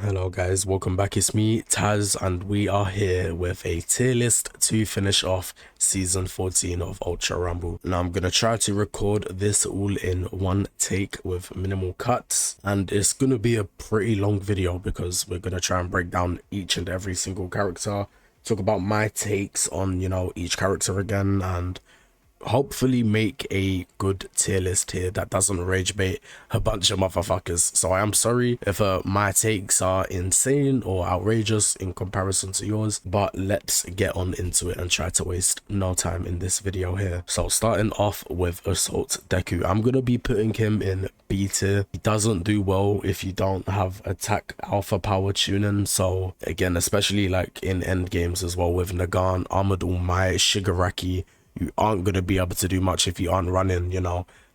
Hello guys, welcome back. It's me, Taz, and we are here with a tier list to finish off season 14 of Ultra Rumble. Now I'm gonna try to record this all in one take with minimal cuts, and it's gonna be a pretty long video because we're gonna try and break down each and every single character, talk about my takes on, each character again, and hopefully make a good tier list here that doesn't rage bait a bunch of motherfuckers. So I am sorry if my takes are insane or outrageous in comparison to yours, but let's get on into it and try to waste no time in this video here. So starting off with Assault Deku, I'm gonna be putting him in B tier. He doesn't do well if you don't have attack alpha power tuning, so again, especially like in end games as well with Nagant, Armored All Might, Shigaraki, you aren't going to be able to do much if you aren't running,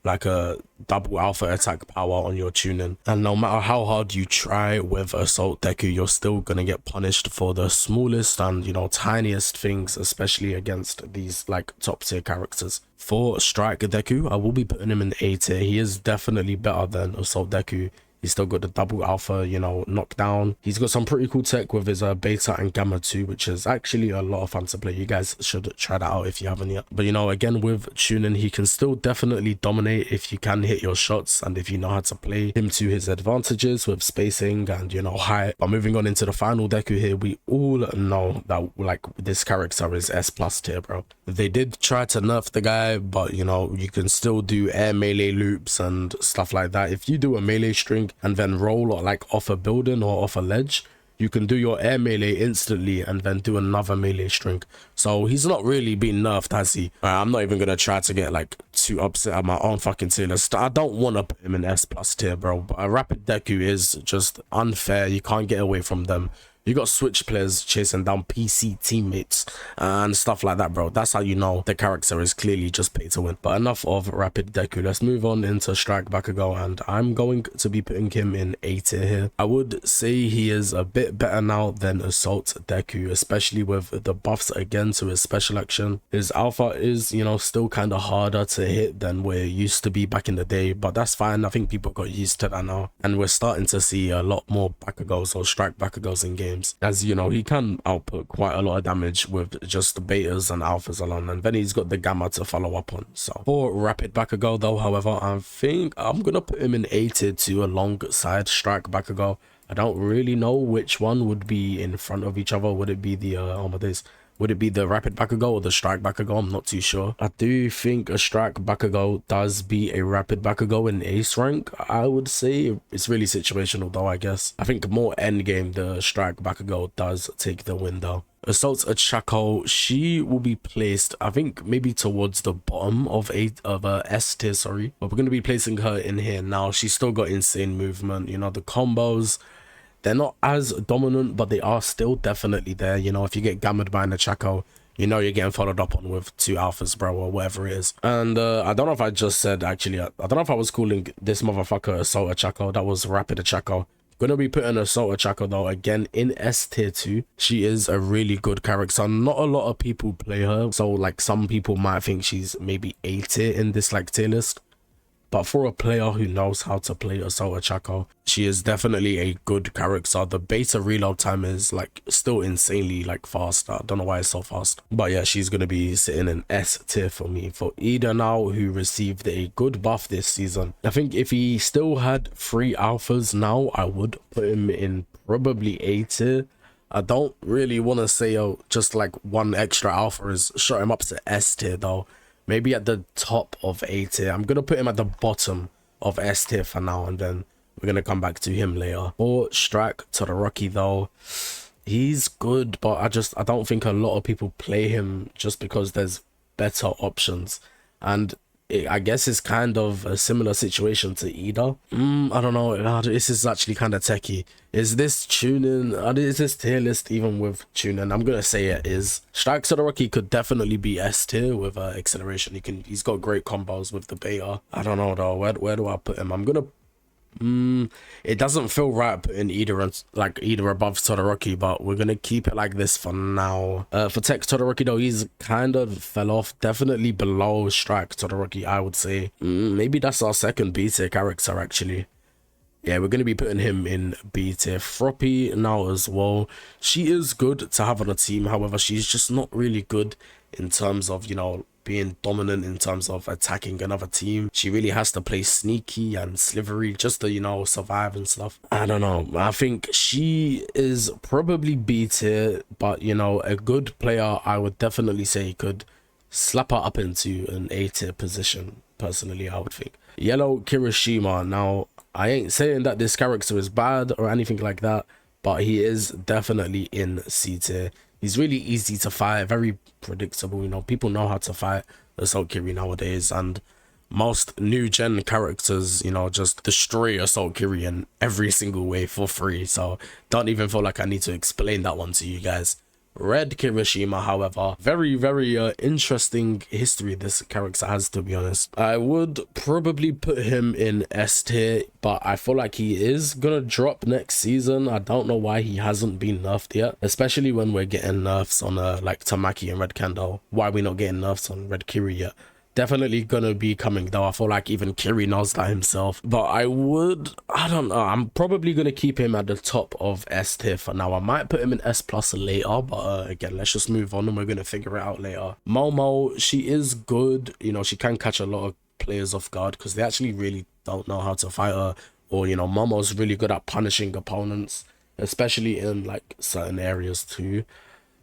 like a double alpha attack power on your tuning. And no matter how hard you try with Assault Deku, you're still going to get punished for the smallest and, tiniest things, especially against these like top tier characters. For Strike Deku, I will be putting him in A tier. He is definitely better than Assault Deku. He's still got the double alpha, knockdown. He's got some pretty cool tech with his beta and gamma too, which is actually a lot of fun to play. You guys should try that out if you haven't yet. But again, with tuning, he can still definitely dominate if you can hit your shots and if you know how to play him to his advantages with spacing and height. But moving on into the final Deku here, we all know that like this character is S+ tier, bro. They did try to nerf the guy, but you can still do air melee loops and stuff like that. If you do a melee string and then roll or like off a building or off a ledge, you can do your air melee instantly and then do another melee string. So he's not really been nerfed, has he? I'm not even gonna try to get like too upset at my own fucking tier list. I don't want to put him in S+ tier, bro, but a Rapid Deku is just unfair. You can't get away from them. You got Switch players chasing down PC teammates and stuff like that, bro. That's how you know the character is clearly just pay to win. But enough of Rapid Deku. Let's move on into Strike Bakugo, and I'm going to be putting him in A tier here. I would say he is a bit better now than Assault Deku, especially with the buffs again to his special action. His alpha is, still kind of harder to hit than where it used to be back in the day, but that's fine. I think people got used to that now, and we're starting to see a lot more Bakugos or Strike Bakugos in game. As he can output quite a lot of damage with just the betas and alphas alone, and then he's got the gamma to follow up on. So for Rapid Bakugo though, however, I think I'm gonna put him in A tier 2 alongside Strike Bakugo. I don't really know which one would be in front of each other. Would it be the would it be the Rapid Bakugo or the Strike Bakugo? I'm not too sure. I do think a Strike Bakugo does beat a Rapid Bakugo in Ace rank. I would say it's really situational though, I guess. I think more endgame, the Strike Bakugo does take the win though. Assault Achako, she will be placed, I think, maybe towards the bottom of S tier, sorry. But we're going to be placing her in here now. She's still got insane movement, the combos. They're not as dominant, but they are still definitely there. If you get gammed by an Achako, you're getting followed up on with 2 alphas, bro, or whatever it is. And I don't know if I just said, actually, I don't know if I was calling this motherfucker Assault Achako. That was Rapid Achako. Gonna be putting Assault Achako though again in S tier 2. She is a really good character. Not a lot of people play her, so like some people might think she's maybe A tier in this like tier list. But for a player who knows how to play Assault Achako, she is definitely a good character. The beta reload time is like still insanely like fast. I don't know why it's so fast. But yeah, she's going to be sitting in S tier for me. For Iida now, who received a good buff this season. I think if he still had 3 alphas now, I would put him in probably A tier. I don't really want to say just like 1 extra alpha is shot him up to S tier though. Maybe at the top of A tier. I'm going to put him at the bottom of S tier for now, and then we're going to come back to him later. For Strike Todoroki though, he's good, but I don't think a lot of people play him just because there's better options. And I guess it's kind of a similar situation to Iida. I don't know. This is actually kind of techie. Is this tuning? Is this tier list even with tuning? I'm gonna say it is. Strike Todoroki could definitely be S tier with acceleration. He's got great combos with the beta. I don't know though. Where do I put him? I'm gonna. It doesn't feel right putting Iida above Todoroki, but we're gonna keep it like this for now. For Tech Todoroki though, he's kind of fell off, definitely below Strike Todoroki, I would say. Maybe that's our second B tier character actually. Yeah, we're going to be putting him in B tier. Froppy now as well. She is good to have on a team. However, she's just not really good in terms of, you know, being dominant in terms of attacking another team. She really has to play sneaky and slithery just to, you know, survive and stuff. I don't know. I think she is probably B tier, but, you know, a good player, I would definitely say could slap her up into an A tier position. Personally, I would think. Yellow Kirishima. Now, I ain't saying that this character is bad or anything like that, but he is definitely in C tier. He's really easy to fight, very predictable. You know, people know how to fight Assault Kiri nowadays, and most new gen characters, you know, just destroy Assault Kiri in every single way for free. So don't even feel like I need to explain that one to you guys. Red Kirishima, however, very interesting history this character has, to be honest. I would probably put him in S tier, but I feel like he is gonna drop next season. I don't know why he hasn't been nerfed yet, especially when we're getting nerfs on like Tamaki and Red Kendo. Why are we not getting nerfs on Red Kiri yet? Definitely gonna be coming though. I feel like even Kiri knows that himself, but I don't know, I'm probably gonna keep him at the top of S tier for now. I might put him in S plus later, but again, let's just move on and we're gonna figure it out later. Momo, she is good, you know, she can catch a lot of players off guard because they actually really don't know how to fight her, or you know, Momo's really good at punishing opponents, especially in like certain areas too.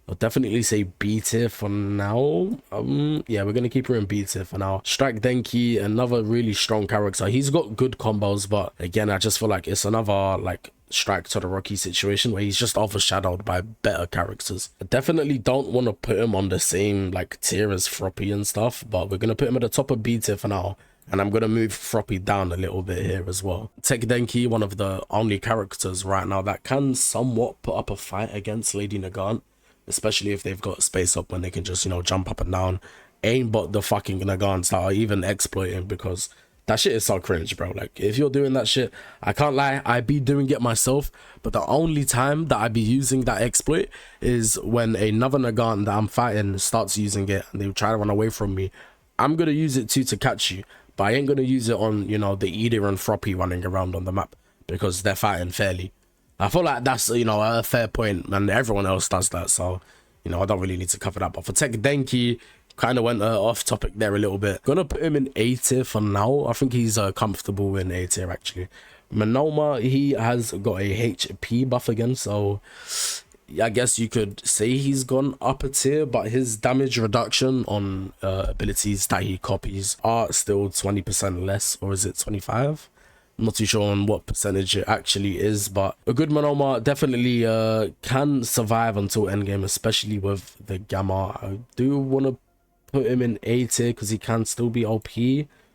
I'll definitely say B tier for now. Yeah, we're gonna keep her in B tier for now. Strike Denki, another really strong character. He's got good combos, but again, I just feel like it's another like Strike Todoroki situation where he's just overshadowed by better characters. I definitely don't want to put him on the same like tier as Froppy and stuff, but we're gonna put him at the top of B tier for now. And I'm going to move Froppy down a little bit here as well. Tech Denki, one of the only characters right now that can somewhat put up a fight against Lady Nagant, especially if they've got space up when they can just, you know, jump up and down, aimbot the fucking Nagants that are even exploiting, because that shit is so cringe, bro. Like, if you're doing that shit, I can't lie, I be doing it myself, but the only time that I be using that exploit is when another Nagant that I'm fighting starts using it and they try to run away from me. I'm gonna use it too to catch you, but I ain't gonna use it on, you know, the Iida and Froppy running around on the map because they're fighting fairly. I feel like that's, you know, a fair point, and everyone else does that, so, you know, I don't really need to cover that. But for Tech Denki, kind of went off topic there a little bit. Gonna put him in A tier for now. I think he's comfortable in A tier actually. Monoma, he has got a HP buff again, so I guess you could say he's gone up a tier, but his damage reduction on abilities that he copies are still 20% less, or is it 25? I'm not too sure on what percentage it actually is, but a good Monoma definitely can survive until endgame, especially with the Gamma. I do want to put him in A tier because he can still be OP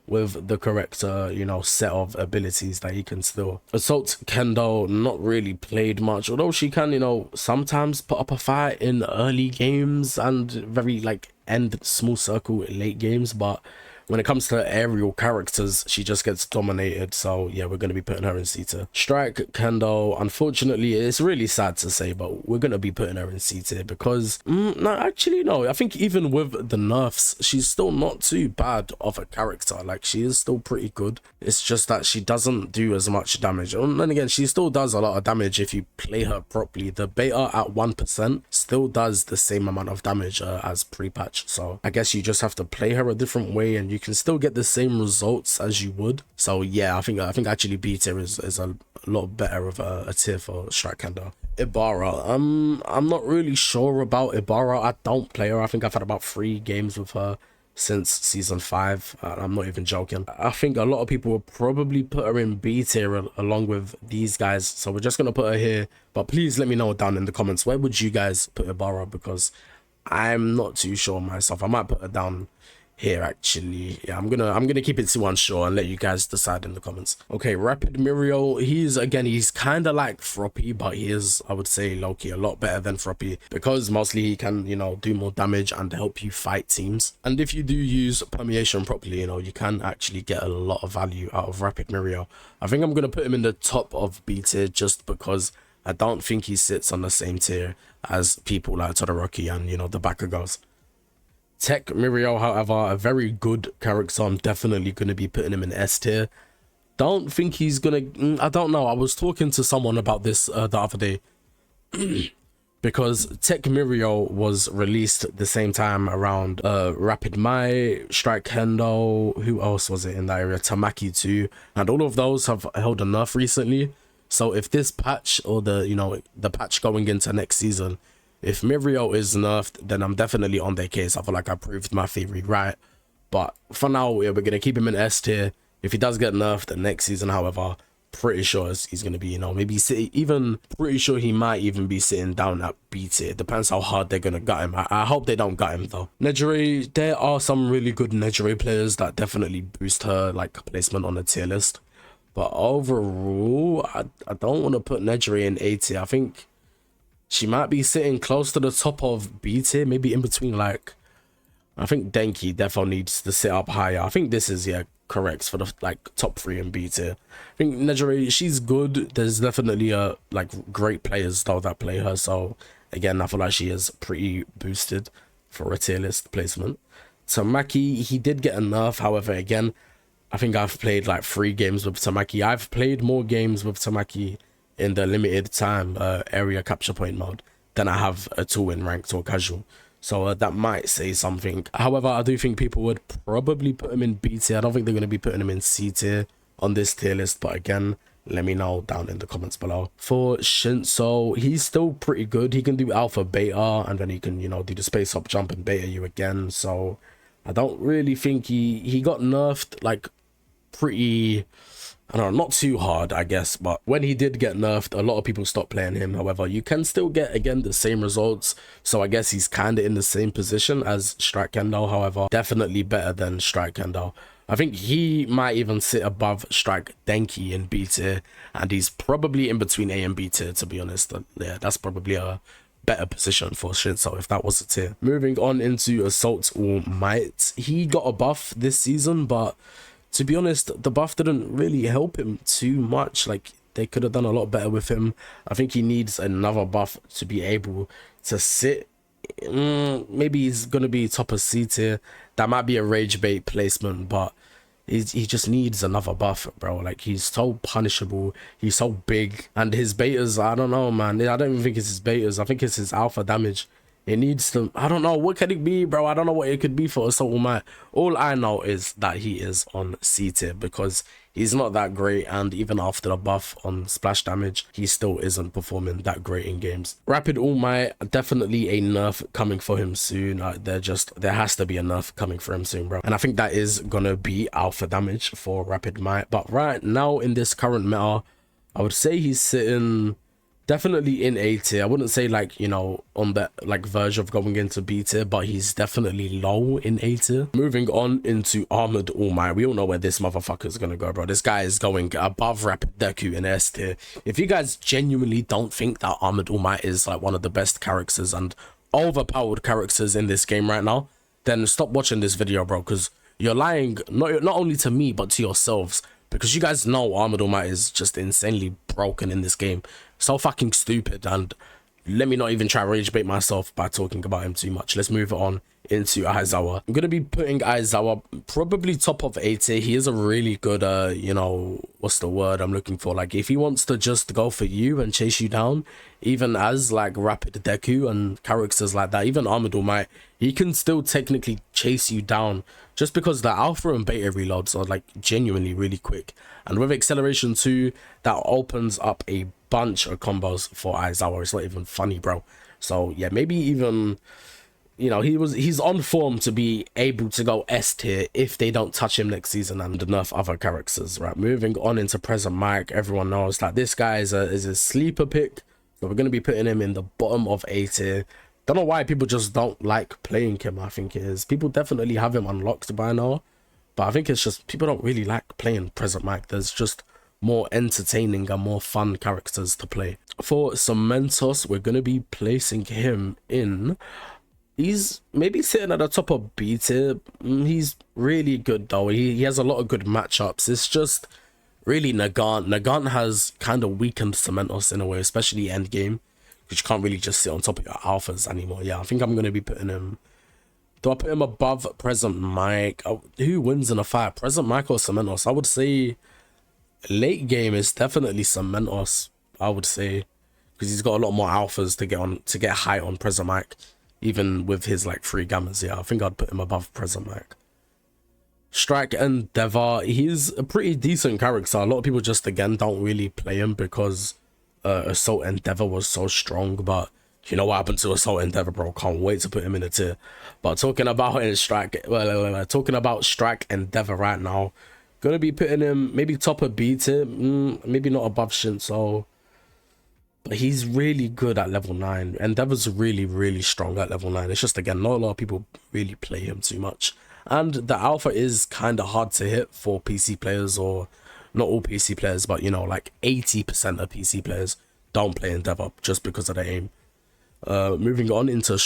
with the correct, you know, set of abilities that he can still. Assault Kendo, not really played much, although she can, you know, sometimes put up a fight in early games and very, like, end small circle in late games, but when it comes to aerial characters, she just gets dominated. So yeah, we're going to be putting her in C tier. Strike Kendo, unfortunately, it's really sad to say, but we're going to be putting her in C tier because no, actually no, I think even with the nerfs, she's still not too bad of a character. Like, she is still pretty good. It's just that she doesn't do as much damage, and then again, she still does a lot of damage if you play her properly. The beta at 1% still does the same amount of damage as pre-patch, so I guess you just have to play her a different way and you can still get the same results as you would. So yeah, I think actually B tier is a lot better of a tier for Strike Kendo. Ibara, I'm not really sure about Ibara. I don't play her. I think I've had about 3 games with her since season 5. I'm not even joking. I think a lot of people will probably put her in B tier along with these guys, so we're just gonna put her here, but please let me know down in the comments, where would you guys put Ibara, because I'm not too sure myself. I might put her down here actually. Yeah, I'm gonna keep it to unsure and let you guys decide in the comments. Okay, Rapid Mirio, he's kind of like Froppy, but he is, I would say, low-key a lot better than Froppy because mostly he can, you know, do more damage and help you fight teams. And if you do use permeation properly, you know, you can actually get a lot of value out of Rapid Mirio. I think I'm gonna put him in the top of B tier just because I don't think he sits on the same tier as people like Todoroki and, you know, the Bakugos. Tech Mirio, however, a very good character. I'm definitely going to be putting him in S tier. don't think he's gonna, I don't know. I was talking to someone about this the other day. Because Tech Mirio was released the same time around Rapid Mai, Strike Kendo, who else was it in that area? Tamaki too. And all of those have held a nerf recently. So if this patch or the, you know, the patch going into next season, if Mirio is nerfed, then I'm definitely on their case. I feel like I proved my theory right. But for now, yeah, we're going to keep him in S tier. If he does get nerfed the next season, however, pretty sure he's going to be, you know, maybe even pretty sure he might even be sitting down at B tier. Depends how hard they're going to gut him. I hope they don't gut him though. Nejire, there are some really good Nejire players that definitely boost her like placement on the tier list. But overall, I don't want to put Nejire in A tier. I think she might be sitting close to the top of B tier, maybe in between. Like, I think Denki definitely needs to sit up higher. I think this is, yeah, correct for the like top 3 in B tier. I think Nejire, she's good. There's definitely like great players though that play her. So again, I feel like she is pretty boosted for a tier list placement. Tamaki, he did get a nerf. However, again, I think I've played like 3 games with Tamaki. I've played more games with Tamaki in the limited time area capture point mode than I have at all in ranked or casual. So that might say something. However, I do think people would probably put him in B tier. I don't think they're going to be putting him in C tier on this tier list. But again, let me know down in the comments below. For Shinso, he's still pretty good. He can do alpha, beta, and then he can, you know, do the space hop jump and beta you again. So I don't really think he got nerfed like pretty, I don't know, not too hard, I guess, but when he did get nerfed, a lot of people stopped playing him. However, you can still get, again, the same results, so I guess he's kind of in the same position as Strike Kendo. However, definitely better than Strike Kendo. I think he might even sit above Strike Denki in B tier, and he's probably in between A and B tier, to be honest. Yeah, that's probably a better position for Shinso if that was a tier. Moving on into Assault All Might, he got a buff this season, but to be honest, the buff didn't really help him too much. Like, they could have done a lot better with him. I think he needs another buff to be able to sit. Maybe he's going to be top of C tier. That might be a rage bait placement, but he just needs another buff, bro. Like, he's so punishable. He's so big. And his betas, I don't know, man. I don't even think it's his betas. I think it's his alpha damage. It needs to, I don't know, what can it be, bro? I don't know what it could be for Assault All Might. All I know is that he is on C tier because he's not that great, and even after the buff on splash damage, he still isn't performing that great in games. Rapid All Might, definitely a nerf coming for him soon. There has to be a nerf coming for him soon, bro. And I think that is gonna be alpha damage for Rapid Might. But right now in this current meta, I would say he's sitting definitely in A tier. I wouldn't say, like, you know, on that like verge of going into B tier, but he's definitely low in A tier. Moving on into Armored All Might, we all know where this motherfucker is gonna go, bro. This guy is going above Rapid Deku in S tier. If you guys genuinely don't think that Armored All Might is like one of the best characters and overpowered characters in this game right now, then stop watching this video, bro, because you're lying not only to me but to yourselves, because you guys know Armored All Might is just insanely broken in this game. So fucking stupid, and let me not even try rage bait myself by talking about him too much. Let's move on into Aizawa. I'm gonna be putting Aizawa probably top of A tier. He is a really good you know, what's the word I'm looking for, like, if he wants to just go for you and chase you down, even as like Rapid Deku and characters like that, even Armored All Might, he can still technically chase you down just because the alpha and beta reloads are like genuinely really quick, and with acceleration 2, that opens up a bunch of combos for Aizawa. It's not even funny, bro. So yeah, maybe even, you know, he's on form to be able to go S tier if they don't touch him next season and nerf other characters. Right, moving on into Present Mic, everyone knows that this guy is a sleeper pick, so we're going to be putting him in the bottom of A tier. Don't know why people just don't like playing him. I think it is, people definitely have him unlocked by now, but I think it's just people don't really like playing Present Mic. There's just more entertaining and more fun characters to play. For Cementoss, we're going to be placing him in, he's maybe sitting at the top of B tier. He's really good though. He has a lot of good matchups. It's just really Nagant. Nagant has kind of weakened Cementoss in a way, especially end game, because you can't really just sit on top of your alphas anymore. Yeah, I think I'm going to be putting him, do I put him above Present Mic? Who wins in a fight, Present Mic or Cementoss? I would say late game is definitely Cementoss, I would say, because he's got a lot more alphas to get high on Prismatic, even with his like 3 gammas. Yeah, I think I'd put him above Prismatic. Strike Endeavor, he's a pretty decent character. A lot of people just again don't really play him because Assault Endeavor was so strong, but you know what happened to Assault Endeavor, bro? Can't wait to put him in a tier. But talking about talking about Strike Endeavor right now, gonna be putting him maybe top of B tier, maybe not above Shinso, but he's really good at level 9. Endeavor's really strong at level 9. It's just again not a lot of people really play him too much. And the alpha is kind of hard to hit for PC players, or not all PC players, but you know, like 80% of PC players don't play Endeavor just because of the aim. Moving on into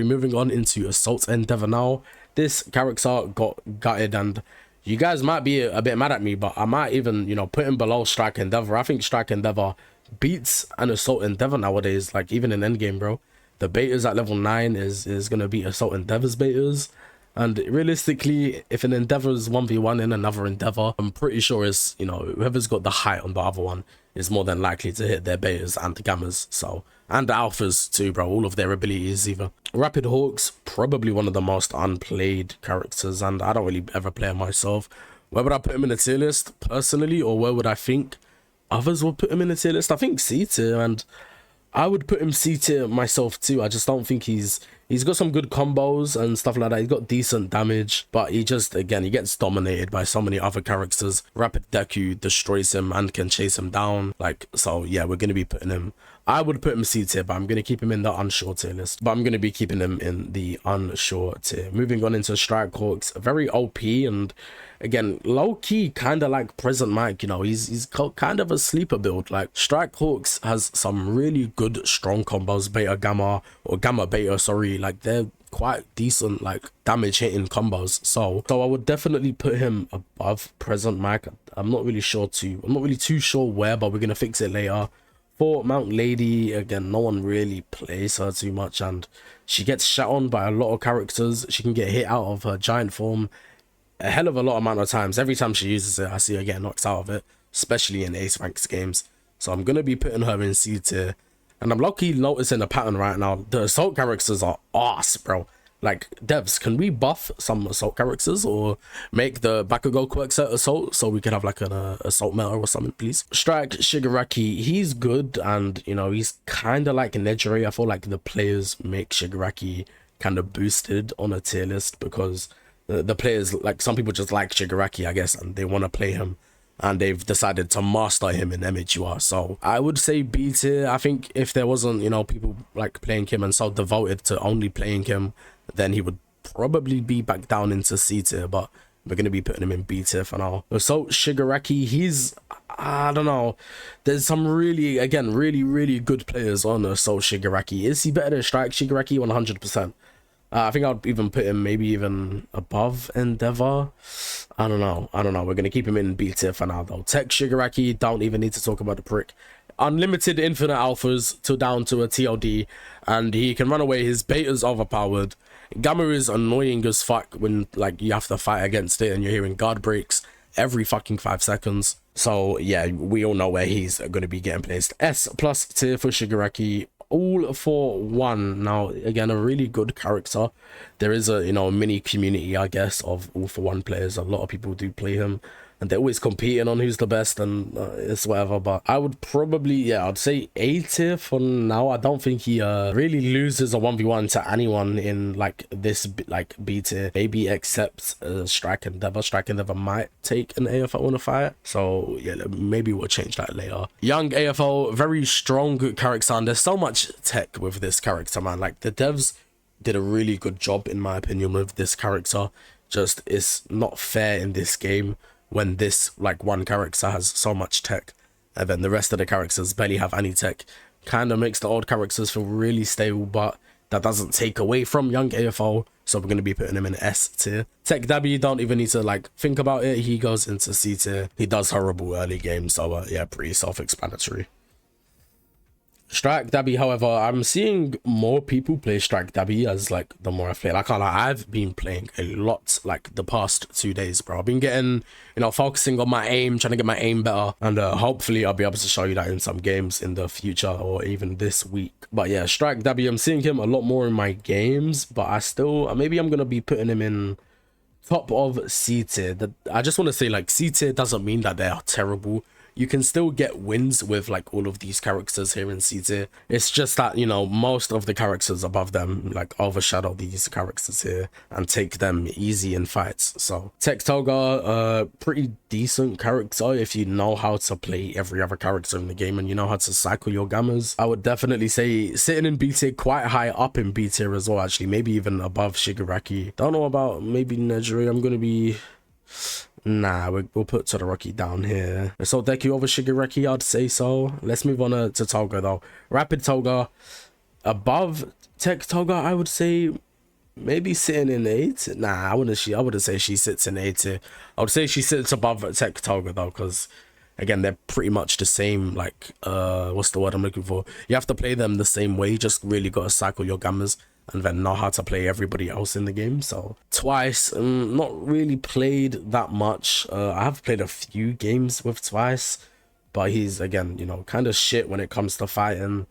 moving on into Assault Endeavor now. This character got gutted, and you guys might be a bit mad at me, but I might even, you know, put him below Strike Endeavor. I think Strike Endeavor beats an Assault Endeavor nowadays, like even in endgame, bro. The betas at level 9 is gonna beat Assault Endeavor's betas. And realistically, if an Endeavor is 1v1 in another Endeavor, I'm pretty sure it's, you know, whoever's got the height on the other one is more than likely to hit their betas and the gammas. So, and the alphas too, bro. All of their abilities either. Rapid Hawks, probably one of the most unplayed characters, and I don't really ever play him myself. Where would I put him in a tier list personally, or where would I think others would put him in a tier list? I think C tier, and I would put him C tier myself too. I just don't think he's got some good combos and stuff like that. He's got decent damage, but he just, again, he gets dominated by so many other characters. Rapid Deku destroys him and can chase him down. Like, so yeah, we're going to be putting him, I would put him C tier, but I'm going to keep him in the unsure tier list. But I'm going to be keeping him in the unsure tier. Moving on into Strike Hawks, very OP, and again, low-key, kind of like Present Mike, you know, he's kind of a sleeper build. Like, Strike Hawks has some really good, strong combos, beta gamma, or gamma beta, sorry, like, they're quite decent, like, damage hitting combos. So I would definitely put him above Present Mike. I'm not really too sure where, but we're gonna fix it later. For Mount Lady, again, no one really plays her too much, and she gets shot on by a lot of characters. She can get hit out of her giant form a hell of a lot amount of times. Every time she uses it, I see her get knocked out of it, especially in Ace Ranks games. So I'm gonna be putting her in C tier, and I'm lucky noticing a pattern right now. The assault characters are arse, bro. Like, devs, can we buff some assault characters, or make the Bakugo quirk set assault so we can have like an assault meta or something, please? Strike Shigaraki, he's good, and you know, he's kind of like Nejire. I feel like the players make Shigaraki kind of boosted on a tier list because the players, like, some people just like Shigaraki, I guess, and they want to play him, and they've decided to master him in MHUR. So I would say B tier. I think if there wasn't, you know, people like playing him and so devoted to only playing him, then he would probably be back down into C tier, but we're going to be putting him in B tier for now. So Shigaraki, he's, I don't know, there's some really, again, really good players on Assault Shigaraki. Is he better than Strike Shigaraki? 100%. I think I'd even put him maybe even above Endeavor. I don't know. We're going to keep him in B tier for now, though. Tech Shigaraki, don't even need to talk about the prick. Unlimited infinite alphas down to a TOD, and he can run away. His beta's overpowered. Gamma is annoying as fuck when, like, you have to fight against it and you're hearing guard breaks every fucking 5 seconds. So yeah, we all know where he's going to be getting placed. S+ tier for Shigaraki. All for one. Now, again, a really good character. There is a, you know, mini community, I guess, of all for one players. A lot of people do play him, and they're always competing on who's the best, and it's whatever. But I would probably, yeah, I'd say A tier for now. I don't think he really loses a 1v1 to anyone in like this, like B tier, maybe except Strike Endeavor. Strike Endeavor might take an AFO in a fight, so yeah, maybe we'll change that later. Young AFO, very strong character, and there's so much tech with this character, man. Like, the devs did a really good job, in my opinion, with this character. Just, it's not fair in this game when this, like, one character has so much tech and then the rest of the characters barely have any tech. Kind of makes the old characters feel really stable, but that doesn't take away from young AFO, so we're going to be putting him in S tier. Tech Dabi, you don't even need to, like, think about it. He goes into C tier. He does horrible early game, so yeah, pretty self-explanatory. Strike Dabi, however, I'm seeing more people play Strike Dabi as like the more I play. Like, I've been playing a lot like the past 2 days, bro. I've been getting, you know, focusing on my aim, trying to get my aim better, and hopefully I'll be able to show you that in some games in the future or even this week. But yeah, Strike Dabi, I'm seeing him a lot more in my games, but I still, maybe I'm gonna be putting him in top of C tier. I just want to say, like, C tier doesn't mean that they are terrible. You can still get wins with like all of these characters here in C tier. It's just that, you know, most of the characters above them like overshadow these characters here and take them easy in fights. So Toga, pretty decent character if you know how to play every other character in the game and you know how to cycle your gammas. I would definitely say sitting in B tier, quite high up in B tier as well, actually, maybe even above Shigaraki. Don't know about maybe Nejire. I'm gonna be, nah, we'll put Todoroki down here. So Deku over Shigaraki, I'd say so. Let's move on to Toga though. Rapid Toga above Tech Toga, I would say maybe sitting in 8. Nah, I wouldn't say she sits in 8 here. I would say she sits above Tech Toga though, because again, they're pretty much the same. Like, what's the word I'm looking for? You have to play them the same way. You just really got to cycle your gammas and then know how to play everybody else in the game. So Twice, not really played that much. I have played a few games with Twice, but he's, again, you know, kind of shit when it comes to fighting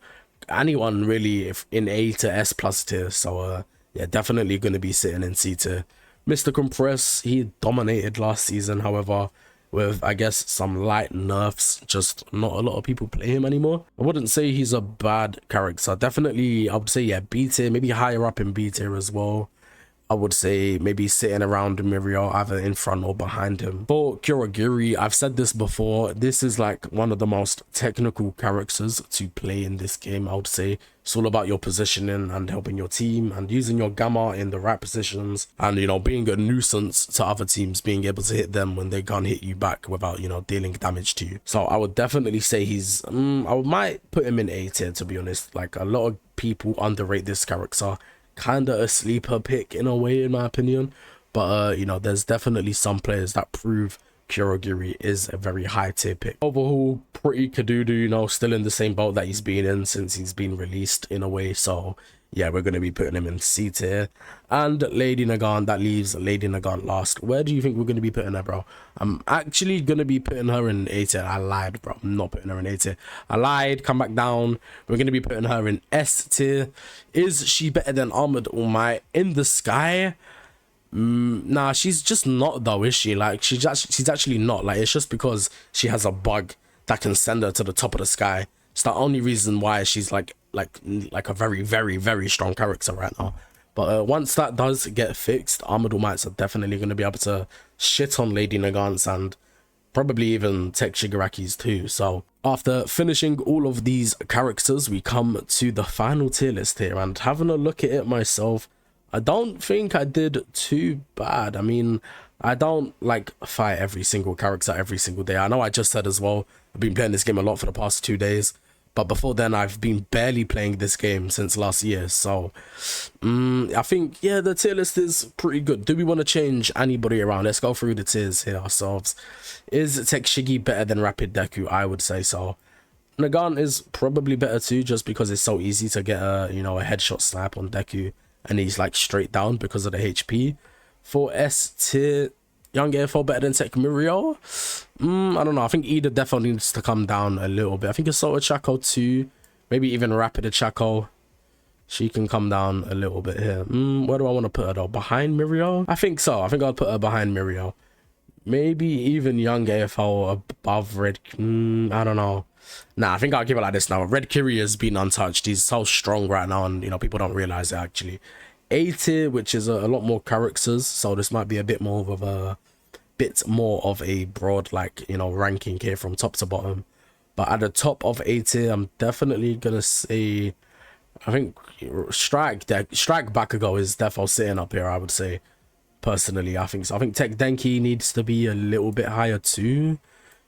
anyone really if in A to S plus tier. So yeah, definitely going to be sitting in C tier. Mr. Compress, he dominated last season, however, with, I guess, some light nerfs, just not a lot of people play him anymore. I wouldn't say he's a bad character. Definitely, I would say, yeah, B tier, maybe higher up in B tier as well. I would say maybe sitting around Mirio, either in front or behind him. For Kurogiri, I've said this before, this is like one of the most technical characters to play in this game, I would say. It's all about your positioning and helping your team and using your gamma in the right positions and, you know, being a nuisance to other teams, being able to hit them when they can't hit you back without, you know, dealing damage to you. So I would definitely say he's, I might put him in A tier, to be honest. Like, a lot of people underrate this character. Kind of a sleeper pick in a way, in my opinion, but you know, there's definitely some players that prove Kurogiri is a very high tier pick. Overall, pretty kadudu, you know, still in the same boat that he's been in since he's been released in a way. So yeah, we're going to be putting him in C tier. And Lady Nagant, that leaves Lady Nagant last. Where do you think we're going to be putting her, bro? I'm actually going to be putting her in A tier. I lied, bro. I'm not putting her in A tier. I lied. Come back down. We're going to be putting her in S tier. Is she better than Armored All Might in the sky? Nah, she's just not though, is she? Like, she's actually not. Like, it's just because she has a bug that can send her to the top of the sky. It's the only reason why she's like a very, very, very strong character right now. But once that does get fixed, Armored All Mights are definitely going to be able to shit on Lady Nagant's and probably even take Shigaraki's too. So after finishing all of these characters, we come to the final tier list here, and having a look at it myself, I don't think I did too bad. I mean, I don't like fight every single character every single day. I know I just said as well, I've been playing this game a lot for the past 2 days, but before then I've been barely playing this game since last year. So I think, yeah, the tier list is pretty good. Do we want to change anybody around? Let's go through the tiers here ourselves. Is Tech Shiggy better than Rapid Deku? I would say so. Nagant is probably better too, just because it's so easy to get a, you know, a headshot snipe on Deku and he's like straight down because of the HP. For S tier, Young AFO better than Tech Mirio? I don't know. I think Iida definitely needs to come down a little bit. I think Assault Chaco too. Maybe even Rapid Chaco. She can come down a little bit here. Where do I want to put her though? Behind Mirio? I think so. I think I'll put her behind Mirio. Maybe even Young AFO above Red. I don't know. Nah, I think I'll keep it like this now. Red Kiri has been untouched. He's so strong right now, and you know, people don't realize it actually. A tier, which is a lot more characters, so this might be a bit more of a broad, like, you know, ranking here from top to bottom. But at the top of A tier, I'm definitely gonna say, I think Strike Bakugo is definitely sitting up here, I would say. Personally, I think so. I think Tech Denki needs to be a little bit higher too.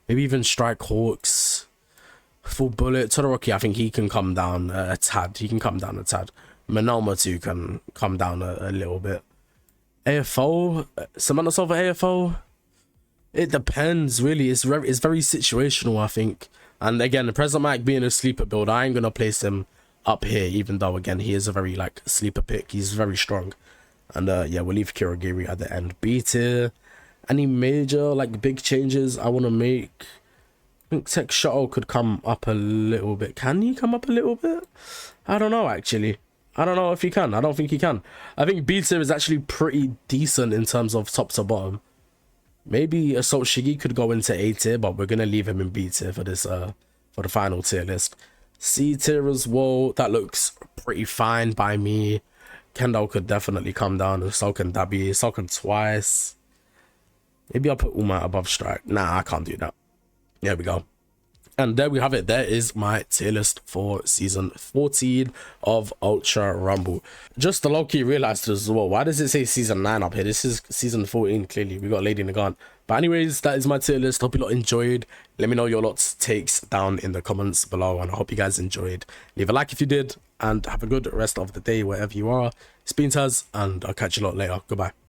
Maybe even Strike Hawks. Full Bullet. Todoroki, I think he can come down a tad. He can come down a tad. Monoma too can come down a little bit. AFO? Cementoss over AFO? It depends, really. It's very situational, I think. And again, the Present Mike being a sleeper build, I ain't gonna place him up here, even though again he is a very like sleeper pick. He's very strong. And yeah, we'll leave Kurogiri at the end. B tier. Any major like big changes I want to make? I think Tech Shuttle could come up a little bit. Can he come up a little bit? I don't know, actually. I don't know if he can. I don't think he can. I think B tier is actually pretty decent in terms of top to bottom. Maybe Assault Shiggy could go into A tier, but we're gonna leave him in B tier for this for the final tier list. C tier as well. That looks pretty fine by me. Kendo could definitely come down. And so can Dabi. So can Twice. Maybe I'll put Uma above Strike. Nah, I can't do that. There we go. And there we have it. There is my tier list for season 14 of Ultra Rumble. Just the low-key realized as well, why does it say season 9 up here? This is season 14, clearly. We got Lady Nagant. But anyways, that is my tier list. Hope you lot enjoyed. Let me know your lot's takes down in the comments below. And I hope you guys enjoyed. Leave a like if you did. And have a good rest of the day wherever you are. It's been Taz, and I'll catch you lot later. Goodbye.